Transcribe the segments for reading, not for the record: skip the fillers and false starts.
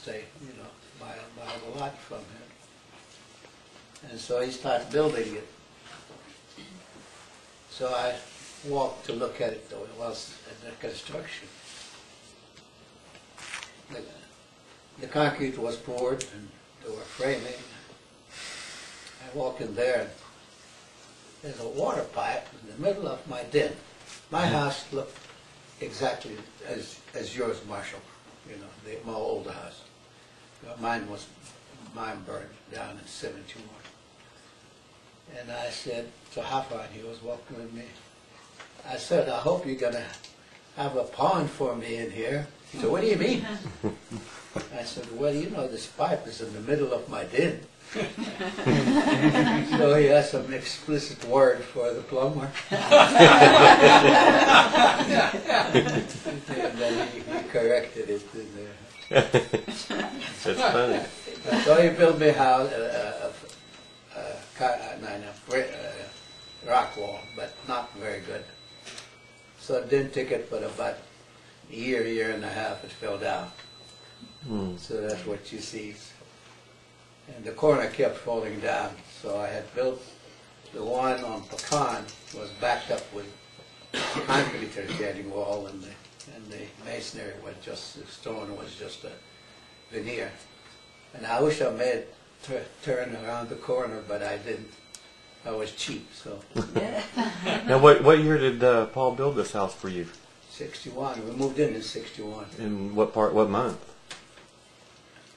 stay, buy the lot from him. And so he started building it. So I walked to look at it, though it was under construction. The concrete was poured and they were framing. I walk in there and there's a water pipe in the middle of my den. My house looked exactly as yours, Marshall, my old house. Mine burned down in '71. And I said to Hafan, he was walking with me, I said, I hope you're going to have a pond for me in here. He said, what do you mean? I said, well, this pipe is in the middle of my den. So he has some explicit word for the plumber. And then he corrected it in there. That's funny. So he built me a house, rock wall, but not very good. So it didn't take it but about a year and a half, it fell down. So that's what you see. And the corner kept falling down. So I had built the one on Pecan, was backed up with concrete retaining wall, and the masonry was just, the stone was just a veneer. And I wish I made turn around the corner, but I didn't. I was cheap, so. Now, what year did Paul build this house for you? 61. We moved in 61. In what month?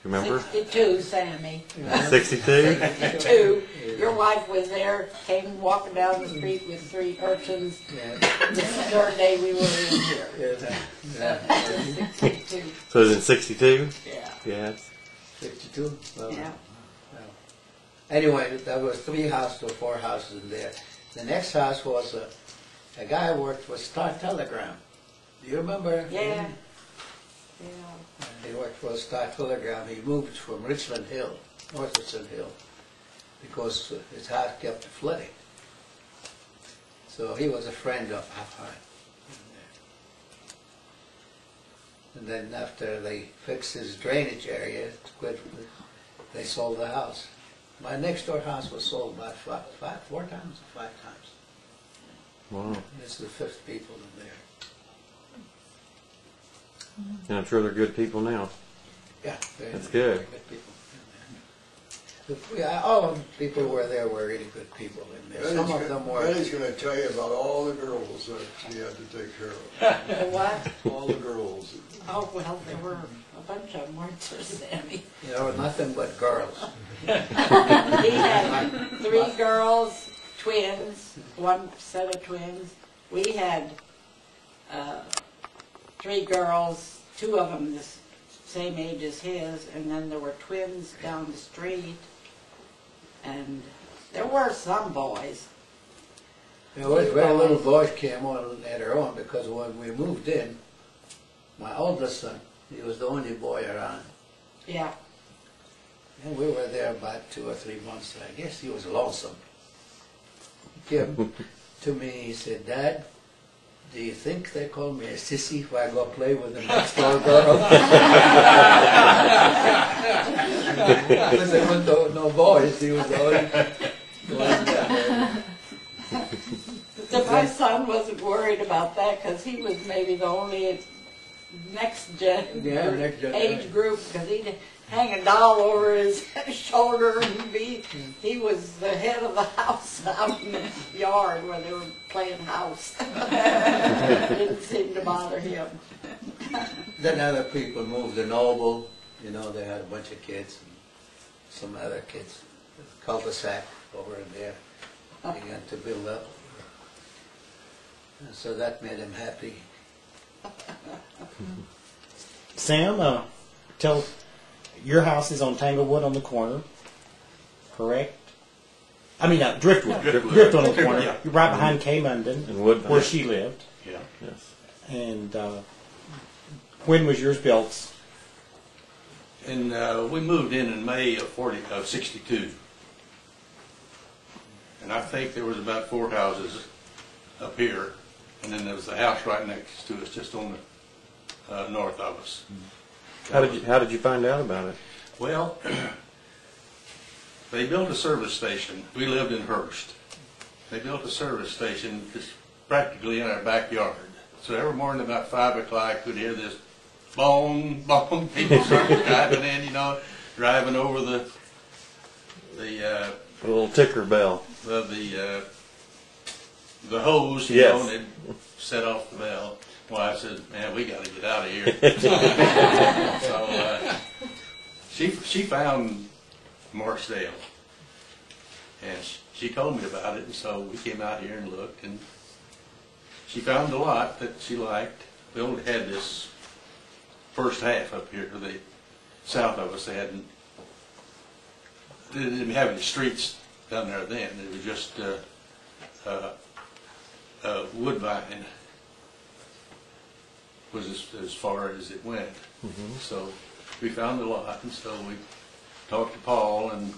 You remember? 62, Sammy. 62? 62. Your wife was there, came walking down the street with 3 urchins. Yeah. This is the third day we were in here. Yeah. 62. So it was in 62? Yeah. Yes. 62? Well, Yeah. well. Anyway, there was 3 houses or 4 houses in there. The next house was a guy worked for Star Telegram. Do you remember? Yeah. him? Yeah. He worked for Star Telegram. He moved from Richland Hill, North Richland Hill, because his house kept flooding. So he was a friend of Hafan. And then after they fixed his drainage area, they sold the house. My next door house was sold about 4 times or 5 times. Wow. This is the 5th people in there. And I'm sure they're good people now. Yeah, That's good. Very good people in there. All of the people who were there were really good people in there. Some of them were. Betty's going to tell you about all the girls that she had to take care of. The what? All the girls. Oh, well, there were a bunch of them, weren't there, Sammy? There were nothing but girls. He had 3 girls, twins, 1 set of twins. We had 3 girls, 2 of them the same age as his, and then there were twins down the street, and there were some boys. There was very little boys came on later on, because when we moved in, my oldest son, he was the only boy around. Yeah. And we were there about 2 or 3 months. I guess he was lonesome. He came to me, he said, Dad, do you think they call me a sissy if I go play with the next door girl? Because there was no boys, he was the only one there. So my son wasn't worried about that, because he was maybe the only next age group, because he'd hang a doll over his shoulder, and he was the head of the house out in the yard where they were playing house. Didn't seem to bother him. Then other people moved to Noble. They had a bunch of kids, and some other kids. Cul-de-sac over in there began to build up. And so that made him happy. Sam, tell, your house is on Tanglewood on the corner, correct? I mean, Driftwood. Driftwood on the corner. Yeah. You're right behind Kay Munden, And Wood. where she lived. Yeah. Yes. And when was yours built? And we moved in May of 62. And I think there was about 4 houses up here, and then there was the house right next to us, just on the north of us. How did you find out about it? Well, they built a service station. We lived in Hearst. They built a service station just practically in our backyard. So every morning about 5 o'clock, we'd hear this boom, boom. People started driving in, you know, driving over the A little ticker bell. the hose, you Yes. know, and they'd set off the bell. Well, I said, man, we got to get out of here. So she found Marksdale, and she told me about it, and so we came out here and looked, and she found a lot that she liked. We only had this first half up here to the south of us. They didn't have any streets down there then. It was just woodbine was as far as it went. So we found a lot, and so we talked to Paul, and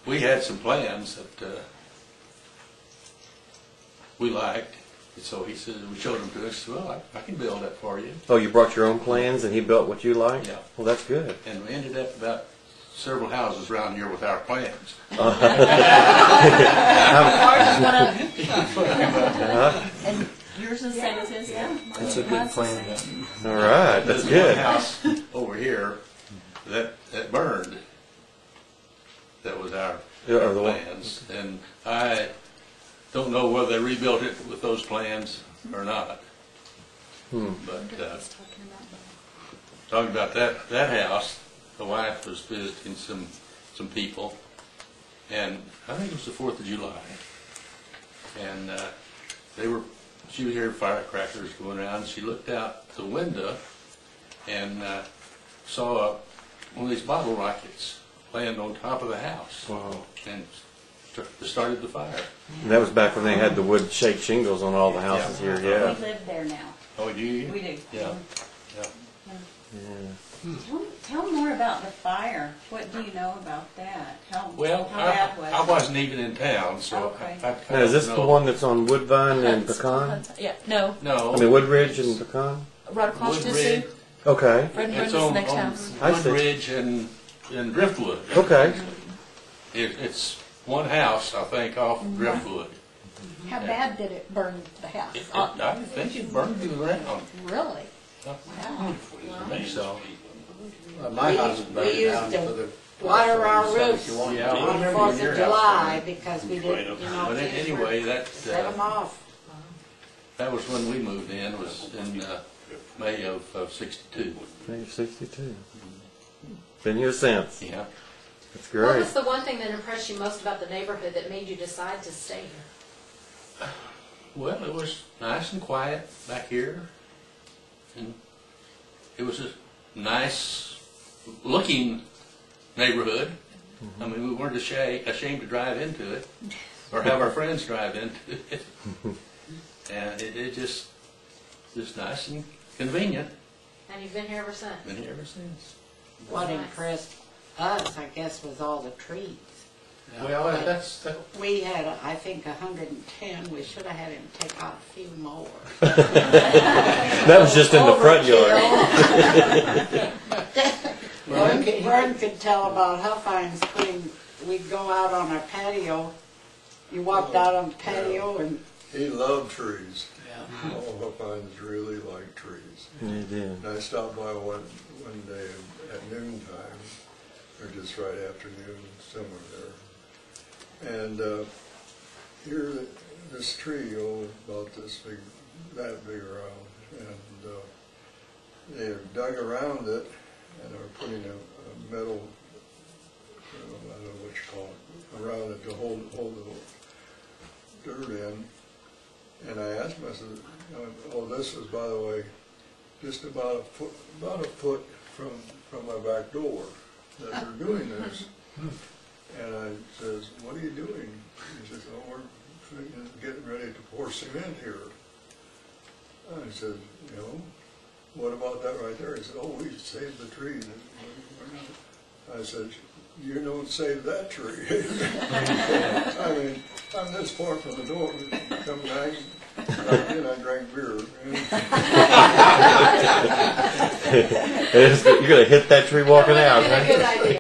we had some plans that we liked. And so he said, we showed them to us. Well, I can build that for you. Oh, you brought your own plans and he built what you liked? Yeah. Well, that's good. And we ended up about several houses around here with our plans. Ours is one of them. And yours is the same as his, yeah? That's a good plan. All right, that's There's good. one house over here that burned. That was our Yeah, or the one- plans. And I don't know whether they rebuilt it with those plans or not. But talking about that house, the wife was visiting some people, and I think it was the 4th of July, and she would hear firecrackers going around, and she looked out the window and saw one of these bottle rockets land on top of the house. Wow. And started the fire. And that was back when they had the wood shake shingles on all the houses here, We yeah. live there now. Oh, do you? We do. Yeah. Tell more about the fire. What do you know about that? Well, how bad was I it? wasn't even in town, so Okay. I Now, is this don't the know. one that's on Woodvine and Pecan? Yeah, no, No. I mean, Woodridge and Pecan? right across the Woodridge. sea. Okay, Fred It's Brendan's on next house. I see. Woodridge and Driftwood. okay. It's one house, I think, off Driftwood. How bad did it burn the house? I think it burned to the ground. Really? So, My house is We burning used down to for the. water our roofs Yeah. Yeah, I on the remember 4th your of house July burning. because we didn't, you know, but anyway, set them off. that was when we moved in, was in May of '62. May of 62. Been here since. Yeah. That's What great. was the one thing that impressed you most about the neighborhood that made you decide to stay here? Well, it was nice and quiet back here, and it was a nice looking neighborhood. I mean, we weren't ashamed to drive into it or have our friends drive into it. And it just nice and convenient. And you've been here ever since? Been here ever since. What Nice. impressed us, I guess, was all the trees. Well, that's We had, I think, 110. We should have had him take out a few more. That was just in the front yard. Vern could tell about Huffines putting, we'd go out on our patio. You walked out on the patio and He loved trees. All Huffines really like trees. You did. And I stopped by one day at noon time, or just right after noon, somewhere there. And here, this tree, about this big, that big around, and they have dug around it and are putting a metal, I don't know what you call it, around it to hold the dirt in. And I asked him, I said, oh, this is, by the way, just about a foot from my back door that they're doing this. And I says, what are you doing? He says, oh, we're getting ready to pour cement here. I said, you know, what about that right there? He said, oh, we saved the tree. I said, you don't save that tree. I mean, I'm this far from the door, come back, and I drank beer. You're gonna hit that tree walking out. That would have been a good idea.